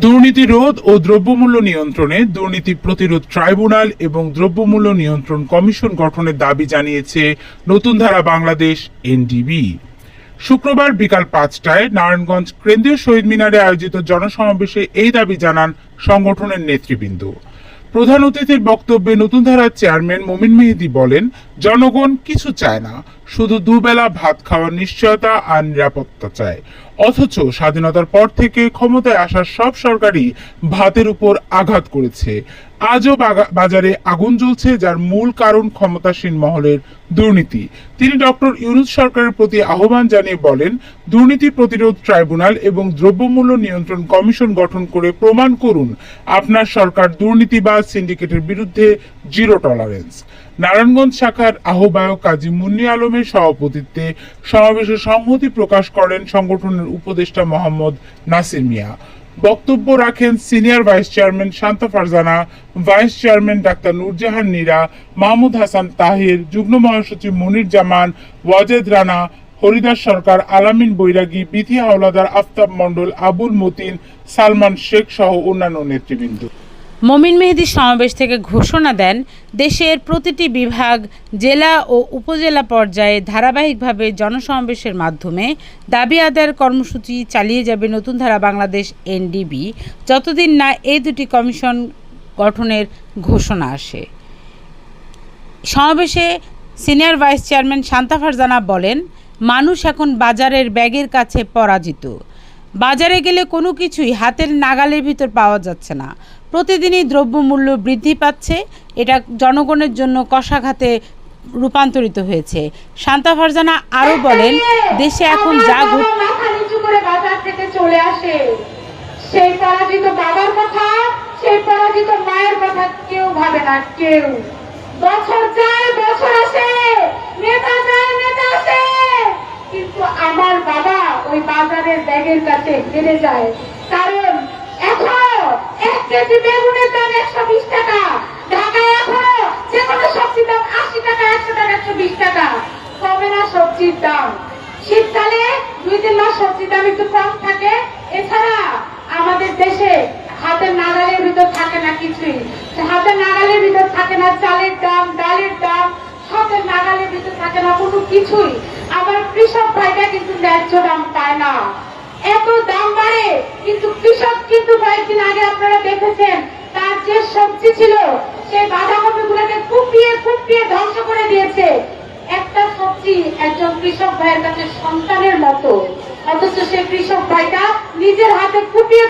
দুর্নীতি রোধ ও দ্রব্যমূল্য নিয়ন্ত্রণে দুর্নীতি প্রতিরোধ ট্রাইব্যুনাল এবং দ্রব্যমূল্য নিয়ন্ত্রণ কমিশন গঠনের দাবি জানিয়েছে নতুন ধারা বাংলাদেশ এনডিবি। শুক্রবার বিকাল 5টায় নারায়ণগঞ্জ কেন্দ্রীয় শহীদ মিনারে আয়োজিত জনসমাবেশে এই দাবি জানান সংগঠনের নেতৃবৃন্দ। প্রধান অতিথির বক্তব্যে নতুন ধারার চেয়ারম্যান মমিন মেহেদী বলেন, জনগণ কিছু চায় না, শুধু দুবেলা ভাত খাওয়ার নিশ্চয়তা আর নিরাপত্তা চায়। অথচ স্বাধীনতার পর থেকে ক্ষমতায় আসা সব সরকারই ভাতের উপর আঘাত করেছে। আজও বাজারে আগুন জ্বলছে, যার মূল কারণ ক্ষমতাসীন মহলের দুর্নীতি। তিনি ডক্টর ইউনূস সরকারের প্রতি আহ্বান জানিয়ে বলেন, দুর্নীতি প্রতিরোধ ট্রাইব্যুনাল এবং দ্রব্যমূল্য নিয়ন্ত্রণ কমিশন গঠন করে প্রমাণ করুন আপনার সরকার দুর্নীতিবাজ সিন্ডিকেটের বিরুদ্ধে জিরো টলারেন্স। নারায়ণগঞ্জ শাখার আহ্বায়ক কাজী মুন্নি আলমের সভাপতিত্বে সমাবেশে সংহতি প্রকাশ করেন সংগঠনের উপদেষ্টা মোহাম্মদ নাসির মিয়া। বক্তব্য রাখেন senior vice chairman Shanta Farzana, vice chairman ডাক্তার নূরজাহান নীরা, মাহমুদ হাসান তাহির, যুগ্ম মহাসচিব মনির জামান, ওয়াজেদ রানা, হরিদাস সরকার, আলামিন বৈরাগী, বিথি হাওলাদার, আফতাব মণ্ডল, আবুল মতিন, সালমান শেখ সহ অন্যান্য নেতৃবৃন্দ। মমিন মেহেদী সমাবেশ থেকে ঘোষণা দেন, দেশের প্রতিটি বিভাগ, জেলা ও উপজেলা পর্যায়ে ধারাবাহিকভাবে জনসমাবেশের মাধ্যমে দাবি আদায়ের কর্মসূচি চালিয়ে যাবে নতুন ধারা বাংলাদেশ এনডিবি, যতদিন না এই দুটি কমিশন গঠনের ঘোষণা আসে। সমাবেশে senior vice chairman Shanta Farzana বলেন, মানুষ এখন বাজারের ব্যাগের কাছে পরাজিত। বাজারে গেলে কোনো কিছুই হাতের নাগালের ভিতর পাওয়া যাচ্ছে না। প্রতিদিনই দ্রব্যমূল্য বৃদ্ধি পাচ্ছে, এটা জনগণের জন্য কষাঘাতে রূপান্তরিত হয়েছে। শান্তা ফারজানা আরও বলেন, দেশে এখন যা মাথা নিচু করে বাজার থেকে চলে আসে, সেই পরাজিত বাবার কথা, সেই পরাজিত মায়ের কথা কেউ ভাবে না। কেউ বছর যায় বছর আসে, নেতা যায় নেতা আসে, কিন্তু আমার বাবা ওই বাজারের ব্যাগের কাছে হেরে যায়। কারণ এখন 1 কেজি বেগুনের দাম 120 টাকা, ঢাকায় এখনো যে কোনো সবজির দাম 80 টাকা, 100 টাকা, 120 টাকা। কমে না সবজির দাম। শীতকালে 2-3 মাস সবজির দাম একটু কম থাকে। এছাড়া আমাদের দেশে হাতের নাগালের ভিতর থাকে না কিছুই। হাতের নাগালের ভিতর থাকে না চালের দাম, ডালের দাম, হাতের নাগালের ভিতর থাকে না কোনো কিছুই। আবার কৃষক ভাইরা কিন্তু ন্যায্য দাম পায় না। এত দাম বাড়ে কিন্তু